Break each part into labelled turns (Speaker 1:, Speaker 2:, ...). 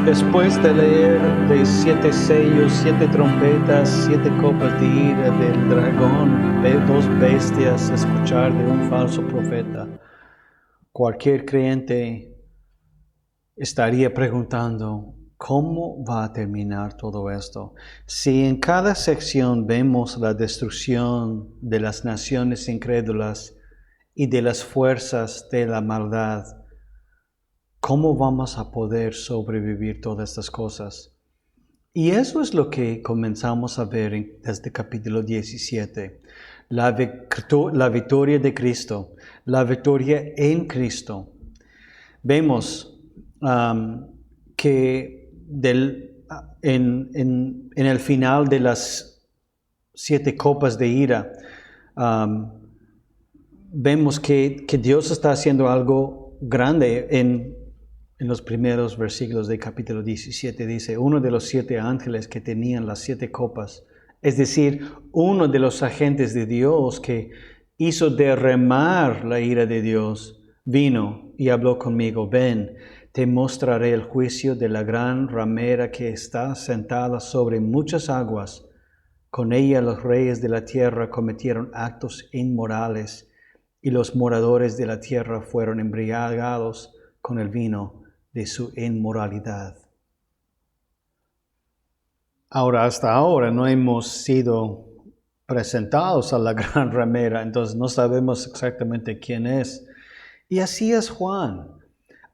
Speaker 1: Después de leer de 7 sellos, 7 trompetas, 7 copas de ira del dragón, de 2 bestias, escuchar de un falso profeta, cualquier creyente estaría preguntando, ¿cómo va a terminar todo esto? Si en cada sección vemos la destrucción de las naciones incrédulas y de las fuerzas de la maldad, ¿cómo vamos a poder sobrevivir todas estas cosas? Y eso es lo que comenzamos a ver desde capítulo 17. La victoria de Cristo, la victoria en Cristo. Vemos que en el final de las 7 copas de ira, vemos que Dios está haciendo algo grande en los primeros versículos del capítulo 17. Dice, uno de los 7 ángeles que tenían las 7 copas, es decir, uno de los agentes de Dios que hizo derramar la ira de Dios, vino y habló conmigo, ven, te mostraré el juicio de la gran ramera que está sentada sobre muchas aguas. Con ella los reyes de la tierra cometieron actos inmorales y los moradores de la tierra fueron embriagados con el vino de su inmoralidad. Ahora, hasta ahora no hemos sido presentados a la gran ramera, entonces no sabemos exactamente quién es. Y así es Juan.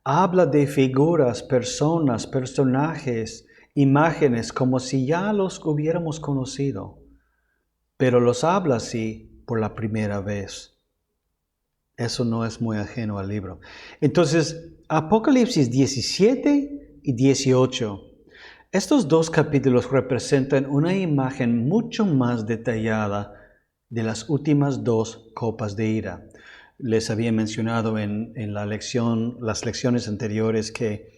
Speaker 1: Habla de figuras, personas, personajes, imágenes, como si ya los hubiéramos conocido, pero los habla así por la primera vez. Eso no es muy ajeno al libro. Entonces, Apocalipsis 17 y 18. Estos 2 capítulos representan una imagen mucho más detallada de las últimas 2 copas de ira. Les había mencionado en las lecciones anteriores que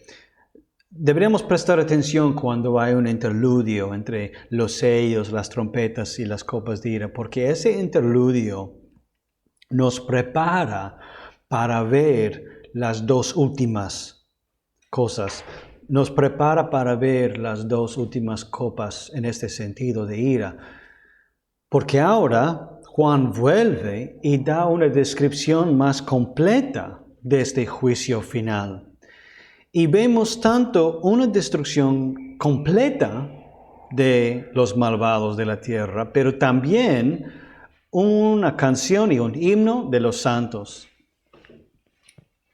Speaker 1: deberíamos prestar atención cuando hay un interludio entre los sellos, las trompetas y las copas de ira, porque ese interludio nos prepara para ver las 2 últimas cosas. Nos prepara para ver las 2 últimas copas en este sentido de ira. Porque ahora Juan vuelve y da una descripción más completa de este juicio final. Y vemos tanto una destrucción completa de los malvados de la tierra, pero también una canción y un himno de los santos.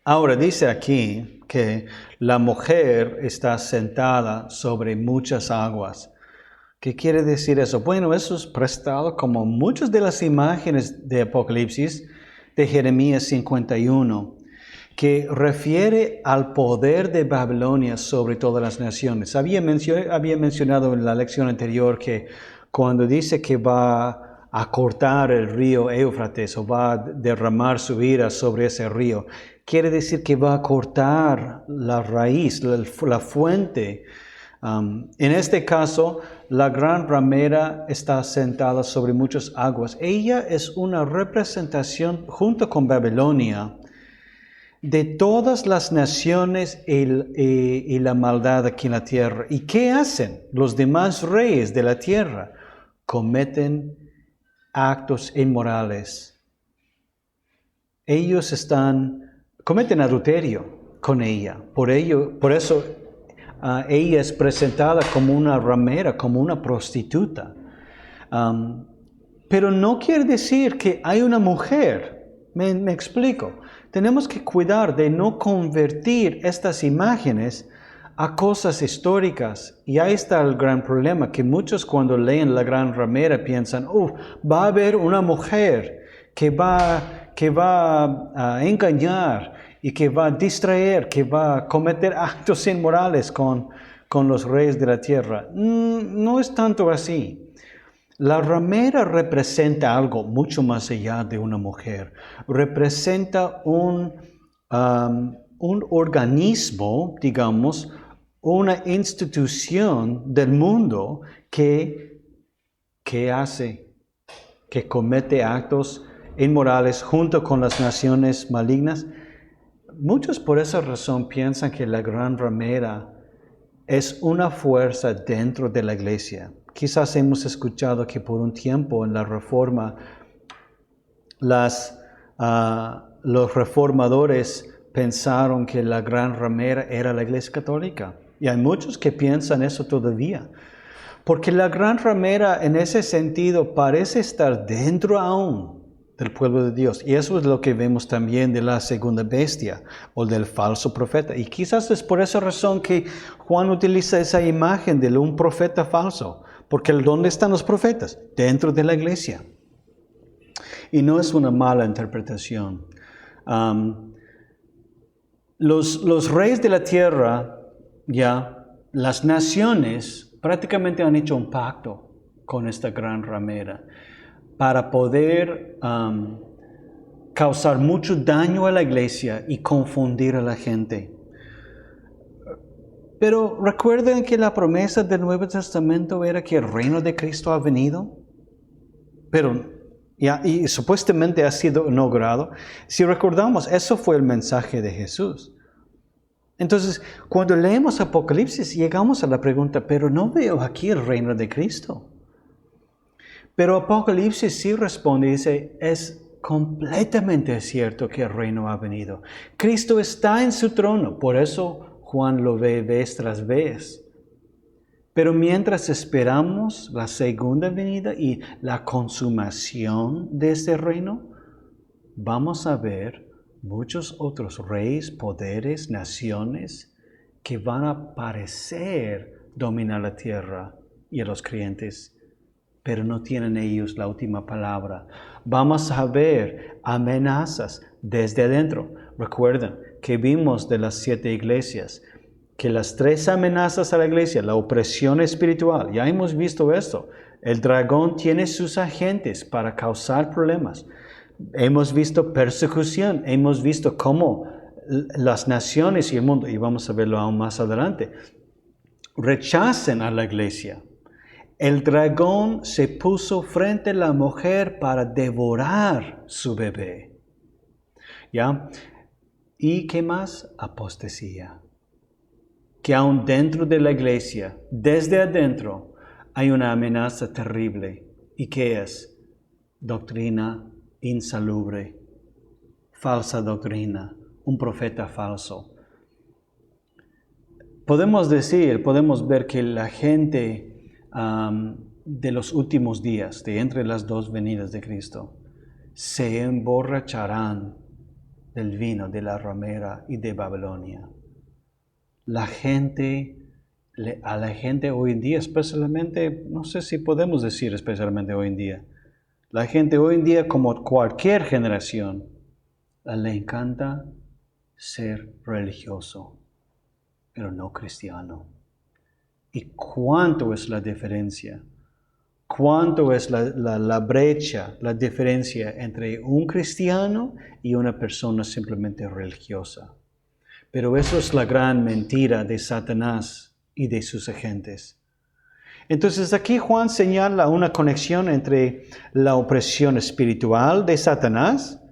Speaker 1: Ahora dice aquí que la mujer está sentada sobre muchas aguas. ¿Qué quiere decir eso? Bueno, eso es prestado como muchas de las imágenes de Apocalipsis de Jeremías 51, que refiere al poder de Babilonia sobre todas las naciones. Había mencionado en la lección anterior que cuando dice que va a cortar el río Éufrates o va a derramar su ira sobre ese río, quiere decir que va a cortar la raíz, la fuente. En este caso, la gran ramera está sentada sobre muchas aguas. Ella es una representación, junto con Babilonia, de todas las naciones y la maldad aquí en la tierra. ¿Y qué hacen los demás reyes de la tierra? Cometen actos inmorales. Ellos cometen adulterio con ella. Por eso ella es presentada como una ramera, como una prostituta. Pero no quiere decir que hay una mujer. Me explico. Tenemos que cuidar de no convertir estas imágenes a cosas históricas. Y ahí está el gran problema, que muchos cuando leen la gran ramera piensan, va a haber una mujer que va a engañar y que va a distraer, que va a cometer actos inmorales con los reyes de la tierra. No es tanto así. La ramera representa algo mucho más allá de una mujer. Representa un organismo, digamos, una institución del mundo que comete actos inmorales junto con las naciones malignas. Muchos por esa razón piensan que la gran ramera es una fuerza dentro de la iglesia. Quizás hemos escuchado que por un tiempo en la Reforma los reformadores pensaron que la gran ramera era la iglesia católica. Y hay muchos que piensan eso todavía. Porque la gran ramera en ese sentido parece estar dentro aún del pueblo de Dios. Y eso es lo que vemos también de la segunda bestia o del falso profeta. Y quizás es por esa razón que Juan utiliza esa imagen de un profeta falso. Porque ¿dónde están los profetas? Dentro de la iglesia. Y no es una mala interpretación. Los reyes de la tierra, las naciones prácticamente han hecho un pacto con esta gran ramera para poder causar mucho daño a la iglesia y confundir a la gente. Pero recuerden que la promesa del Nuevo Testamento era que el reino de Cristo ha venido. Y supuestamente ha sido inaugurado. Si recordamos, eso fue el mensaje de Jesús. Entonces, cuando leemos Apocalipsis, llegamos a la pregunta, pero no veo aquí el reino de Cristo. Pero Apocalipsis sí responde y dice, es completamente cierto que el reino ha venido. Cristo está en su trono, por eso Juan lo ve vez tras vez. Pero mientras esperamos la segunda venida y la consumación de este reino, vamos a ver muchos otros reyes, poderes, naciones que van a parecer dominar la tierra y a los creyentes, pero no tienen ellos la última palabra. Vamos a ver amenazas desde adentro. Recuerden que vimos de las 7 iglesias que las 3 amenazas a la iglesia, la opresión espiritual, ya hemos visto esto. El dragón tiene sus agentes para causar problemas. Hemos visto persecución, hemos visto cómo las naciones y el mundo, y vamos a verlo aún más adelante, rechazan a la iglesia. El dragón se puso frente a la mujer para devorar su bebé. ¿Ya? ¿Y qué más? Apostasía. Que aún dentro de la iglesia, desde adentro, hay una amenaza terrible. ¿Y qué es? Doctrina insalubre, falsa doctrina, un profeta falso. Podemos ver que la gente de los últimos días, de entre las 2 venidas de Cristo, se emborracharán del vino de la ramera y de Babilonia. A la gente hoy en día, especialmente, no sé si podemos decir especialmente hoy en día, la gente hoy en día, como cualquier generación, le encanta ser religioso, pero no cristiano. ¿Y cuánto es la diferencia? ¿Cuánto es la brecha, la diferencia entre un cristiano y una persona simplemente religiosa? Pero eso es la gran mentira de Satanás y de sus agentes. Entonces aquí Juan señala una conexión entre la opresión espiritual de Satanás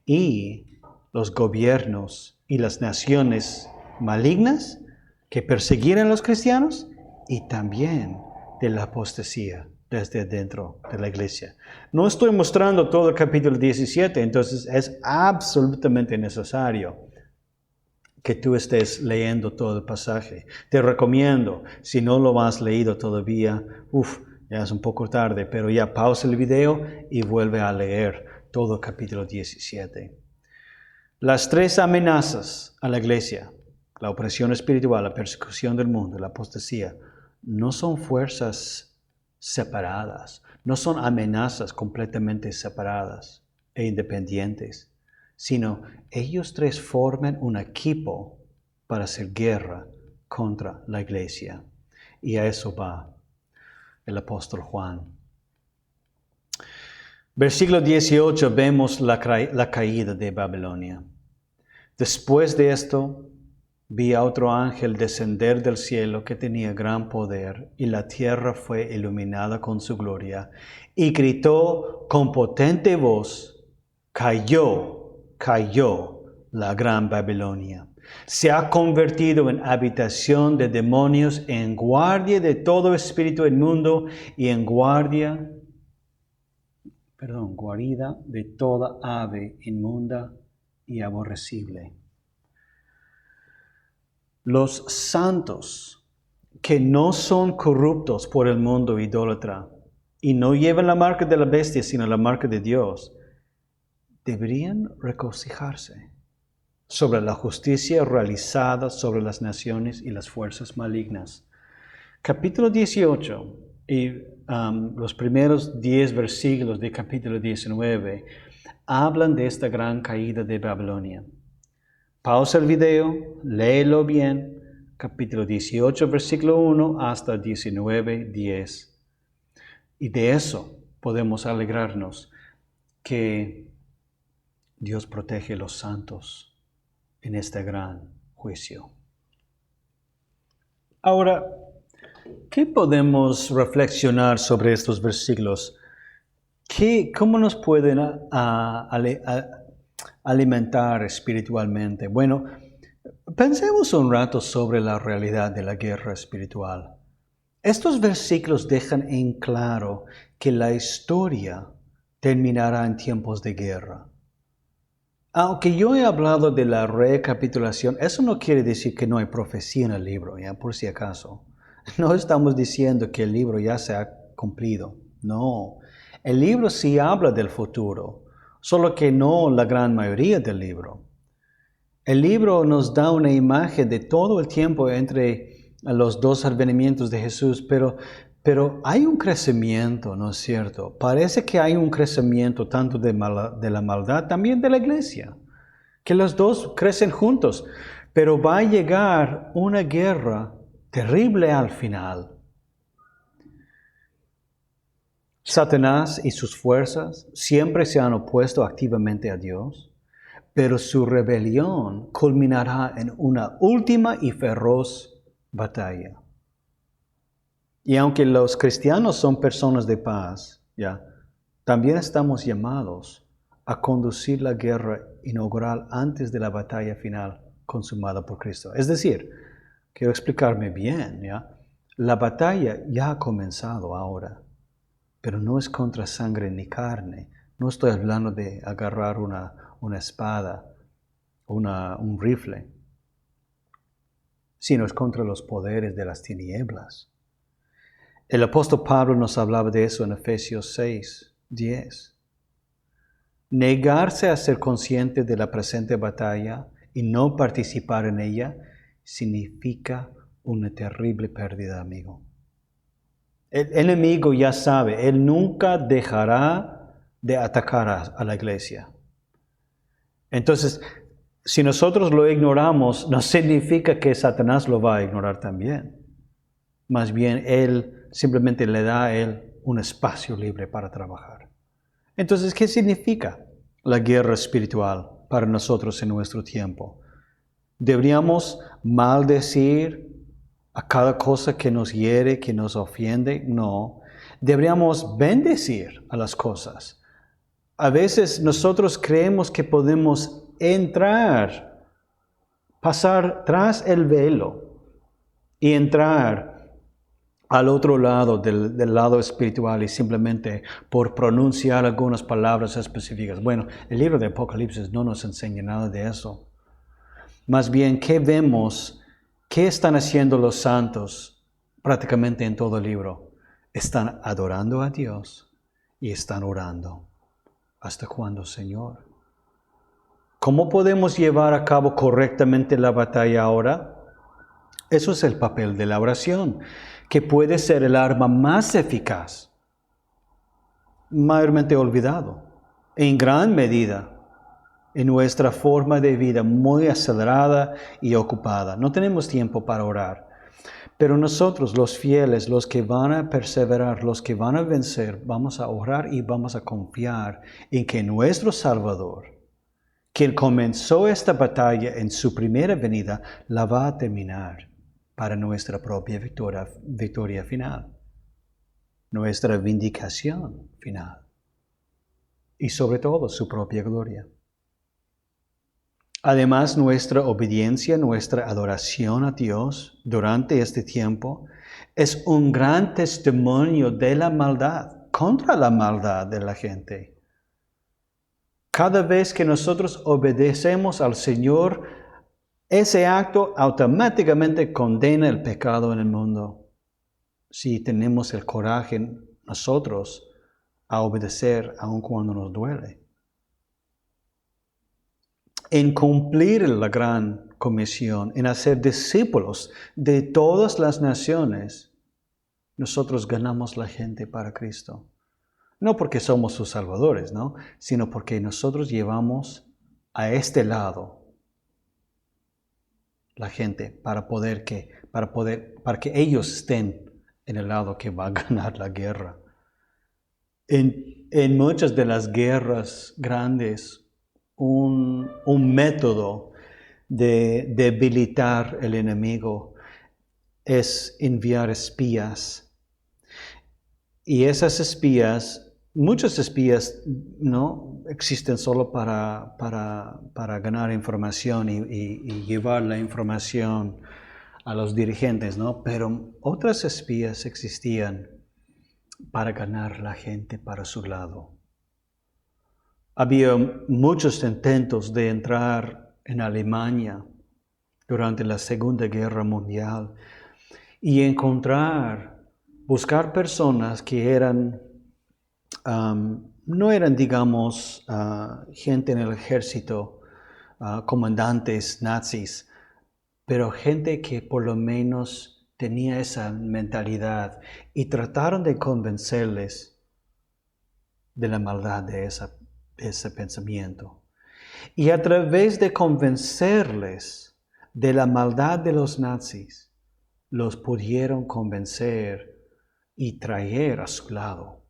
Speaker 1: y los gobiernos y las naciones malignas que perseguirán a los cristianos y también de la apostasía desde dentro de la iglesia. No estoy mostrando todo el capítulo 17, entonces es absolutamente necesario que tú estés leyendo todo el pasaje. Te recomiendo, si no lo has leído todavía, ya es un poco tarde, pero ya pausa el video y vuelve a leer todo el capítulo 17. Las 3 amenazas a la iglesia, la opresión espiritual, la persecución del mundo, la apostasía, no son fuerzas separadas, no son amenazas completamente separadas e independientes, sino ellos 3 forman un equipo para hacer guerra contra la iglesia. Y a eso va el apóstol Juan. Versículo 18 vemos la caída de Babilonia. Después de esto, vi a otro ángel descender del cielo que tenía gran poder, y la tierra fue iluminada con su gloria, y gritó con potente voz, cayó la gran Babilonia. Se ha convertido en habitación de demonios, en guardia de todo espíritu inmundo y en guarida de toda ave inmunda y aborrecible. Los santos que no son corruptos por el mundo idólatra y no llevan la marca de la bestia, sino la marca de Dios, deberían regocijarse sobre la justicia realizada sobre las naciones y las fuerzas malignas. Capítulo 18 y los primeros 10 versículos de capítulo 19 hablan de esta gran caída de Babilonia. Pausa el video, léelo bien, capítulo 18, versículo 1 hasta 19, 10. Y de eso podemos alegrarnos, que Dios protege a los santos en este gran juicio. Ahora, ¿qué podemos reflexionar sobre estos versículos? ¿Cómo nos pueden alimentar espiritualmente? Bueno, pensemos un rato sobre la realidad de la guerra espiritual. Estos versículos dejan en claro que la historia terminará en tiempos de guerra. Aunque yo he hablado de la recapitulación, eso no quiere decir que no hay profecía en el libro, ¿ya? Por si acaso. No estamos diciendo que el libro ya se ha cumplido. No. El libro sí habla del futuro, solo que no la gran mayoría del libro. El libro nos da una imagen de todo el tiempo entre los dos advenimientos de Jesús, pero hay un crecimiento, ¿no es cierto? Parece que hay un crecimiento tanto de la maldad, también de la iglesia, que los dos crecen juntos, pero va a llegar una guerra terrible al final. Satanás y sus fuerzas siempre se han opuesto activamente a Dios, pero su rebelión culminará en una última y feroz batalla. Y aunque los cristianos son personas de paz, también estamos llamados a conducir la guerra inaugural antes de la batalla final consumada por Cristo. Es decir, quiero explicarme bien, la batalla ya ha comenzado ahora, pero no es contra sangre ni carne. No estoy hablando de agarrar una espada, un rifle, sino es contra los poderes de las tinieblas. El apóstol Pablo nos hablaba de eso en Efesios 6, 10. Negarse a ser consciente de la presente batalla y no participar en ella significa una terrible pérdida, amigo. El enemigo ya sabe, él nunca dejará de atacar a la iglesia. Entonces, si nosotros lo ignoramos, no significa que Satanás lo va a ignorar también. Más bien, él simplemente le da a él un espacio libre para trabajar. Entonces, ¿qué significa la guerra espiritual para nosotros en nuestro tiempo? ¿Deberíamos maldecir a cada cosa que nos hiere, que nos ofende? No. Deberíamos bendecir a las cosas. A veces nosotros creemos que podemos entrar, pasar tras el velo y entrar al otro lado del lado espiritual y simplemente por pronunciar algunas palabras específicas. Bueno, el libro de Apocalipsis no nos enseña nada de eso. Más bien, ¿qué vemos? ¿Qué están haciendo los santos prácticamente en todo el libro? Están adorando a Dios y están orando. ¿Hasta cuándo, Señor? ¿Cómo podemos llevar a cabo correctamente la batalla ahora? Eso es el papel de la oración, que puede ser el arma más eficaz, mayormente olvidado, en gran medida, en nuestra forma de vida muy acelerada y ocupada. No tenemos tiempo para orar. Pero nosotros, los fieles, los que van a perseverar, los que van a vencer, vamos a orar y vamos a confiar en que nuestro Salvador, quien comenzó esta batalla en su primera venida, la va a terminar para nuestra propia victoria final, nuestra vindicación final y sobre todo su propia gloria. Además, nuestra obediencia, nuestra adoración a Dios durante este tiempo es un gran testimonio de la maldad, contra la maldad de la gente. Cada vez que nosotros obedecemos al Señor, ese acto automáticamente condena el pecado en el mundo. Si tenemos el coraje nosotros a obedecer aun cuando nos duele. En cumplir la gran comisión, en hacer discípulos de todas las naciones, nosotros ganamos la gente para Cristo. No porque somos sus salvadores, ¿no? Sino porque nosotros llevamos a este lado la gente para que ellos estén en el lado que va a ganar la guerra. En muchas de las guerras grandes, un método de debilitar el enemigo es enviar espías. Y esas espías, muchos espías, ¿no?, existen solo para ganar información y llevar la información a los dirigentes, ¿no? Pero otras espías existían para ganar la gente para su lado. Había muchos intentos de entrar en Alemania durante la Segunda Guerra Mundial y buscar personas que eran, no eran, digamos, gente en el ejército, comandantes nazis, pero gente que por lo menos tenía esa mentalidad y trataron de convencerles de la maldad de ese pensamiento. Y a través de convencerles de la maldad de los nazis, los pudieron convencer y traer a su lado.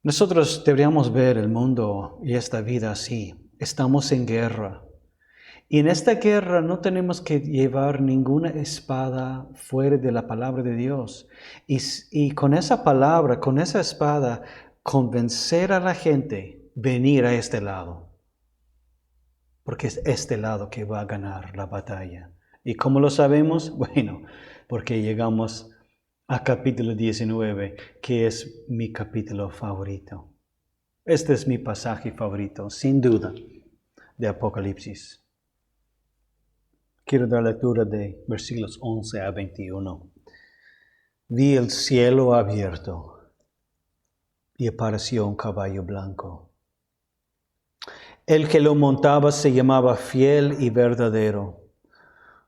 Speaker 1: Nosotros deberíamos ver el mundo y esta vida así. Estamos en guerra. Y en esta guerra no tenemos que llevar ninguna espada fuera de la palabra de Dios. Y con esa palabra, con esa espada, convencer a la gente venir a este lado. Porque es este lado que va a ganar la batalla. ¿Y cómo lo sabemos? Bueno, porque llegamos a capítulo 19, que es mi capítulo favorito. Este es mi pasaje favorito, sin duda, de Apocalipsis. Quiero dar lectura de versículos 11 a 21. Vi el cielo abierto y apareció un caballo blanco. El que lo montaba se llamaba Fiel y Verdadero.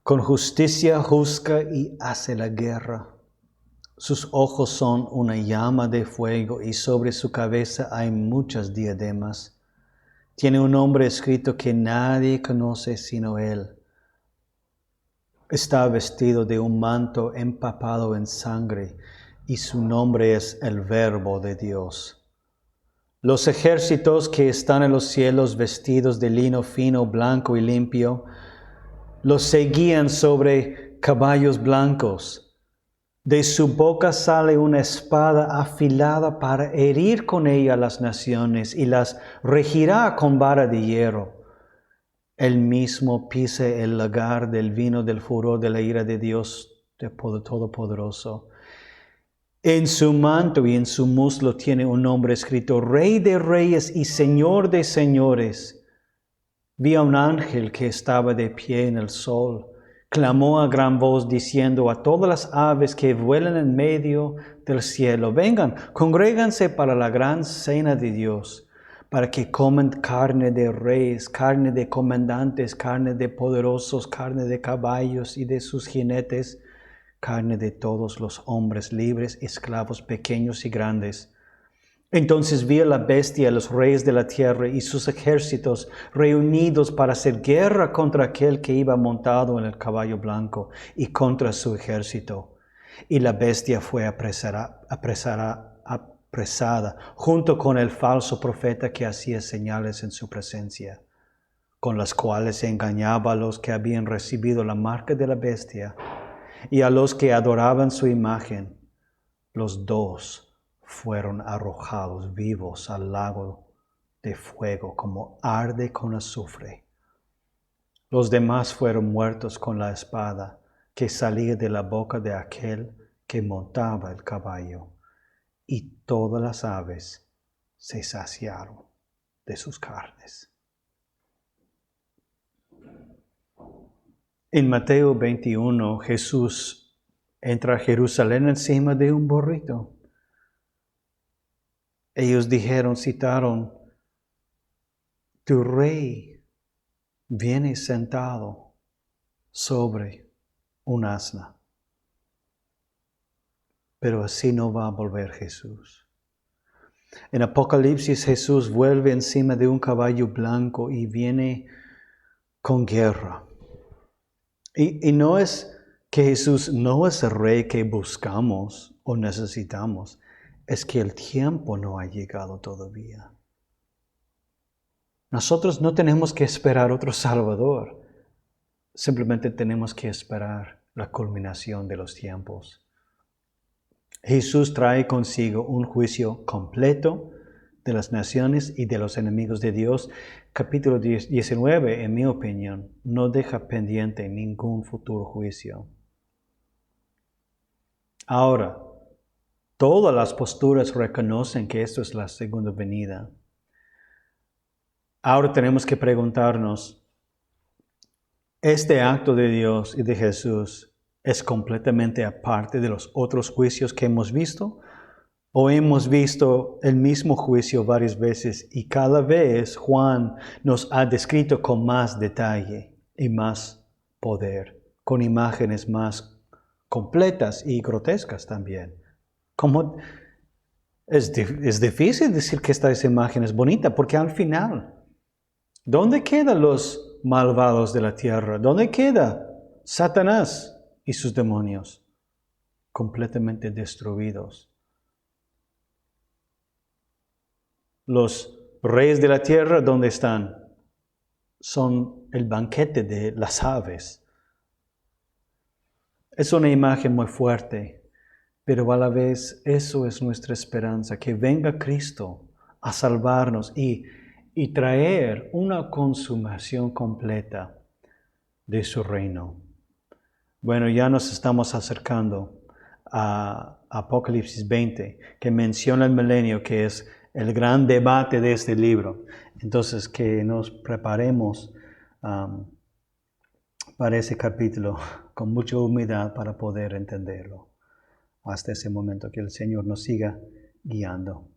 Speaker 1: Con justicia juzga y hace la guerra. Sus ojos son una llama de fuego y sobre su cabeza hay muchas diademas. Tiene un nombre escrito que nadie conoce sino él. Está vestido de un manto empapado en sangre y su nombre es el Verbo de Dios. Los ejércitos que están en los cielos vestidos de lino fino, blanco y limpio, los seguían sobre caballos blancos. De su boca sale una espada afilada para herir con ella las naciones y las regirá con vara de hierro. Él mismo pise el lagar del vino del furor de la ira de Dios Todopoderoso. En su manto y en su muslo tiene un nombre escrito, Rey de Reyes y Señor de Señores. Vi a un ángel que estaba de pie en el sol. Clamó a gran voz diciendo a todas las aves que vuelan en medio del cielo, vengan, congréganse para la gran cena de Dios, para que coman carne de reyes, carne de comandantes, carne de poderosos, carne de caballos y de sus jinetes, carne de todos los hombres libres, esclavos pequeños y grandes. Entonces vi a la bestia, a los reyes de la tierra y sus ejércitos reunidos para hacer guerra contra aquel que iba montado en el caballo blanco y contra su ejército. Y la bestia fue apresada junto con el falso profeta que hacía señales en su presencia, con las cuales engañaba a los que habían recibido la marca de la bestia y a los que adoraban su imagen. Los dos fueron arrojados vivos al lago de fuego como arde con azufre, Los demás fueron muertos con la espada que salía de la boca de aquel que montaba el caballo, y todas las aves se saciaron de sus carnes. En Mateo 21, Jesús entra a Jerusalén encima de un burrito. Ellos citaron, tu rey viene sentado sobre un asna. Pero así no va a volver Jesús. En Apocalipsis Jesús vuelve encima de un caballo blanco y viene con guerra. Y no es que Jesús no es el rey que buscamos o necesitamos, es que el tiempo no ha llegado todavía. Nosotros no tenemos que esperar otro Salvador, simplemente tenemos que esperar la culminación de los tiempos. Jesús trae consigo un juicio completo de las naciones y de los enemigos de Dios. Capítulo 19, en mi opinión, no deja pendiente ningún futuro juicio. Ahora, todas las posturas reconocen que esto es la segunda venida. Ahora tenemos que preguntarnos, ¿este acto de Dios y de Jesús es completamente aparte de los otros juicios que hemos visto? ¿O hemos visto el mismo juicio varias veces y cada vez Juan nos ha descrito con más detalle y más poder, con imágenes más completas y grotescas también? ¿Cómo? Es difícil decir que esta imagen es bonita porque al final, ¿dónde quedan los malvados de la tierra? ¿Dónde queda Satanás y sus demonios? Completamente destruidos. Los reyes de la tierra, ¿dónde están? Son el banquete de las aves. Es una imagen muy fuerte, pero a la vez eso es nuestra esperanza, que venga Cristo a salvarnos y traer una consumación completa de su reino. Bueno, ya nos estamos acercando a Apocalipsis 20, que menciona el milenio, que es el gran debate de este libro. Entonces, que nos preparemos para ese capítulo con mucha humildad para poder entenderlo. Hasta ese momento, que el Señor nos siga guiando.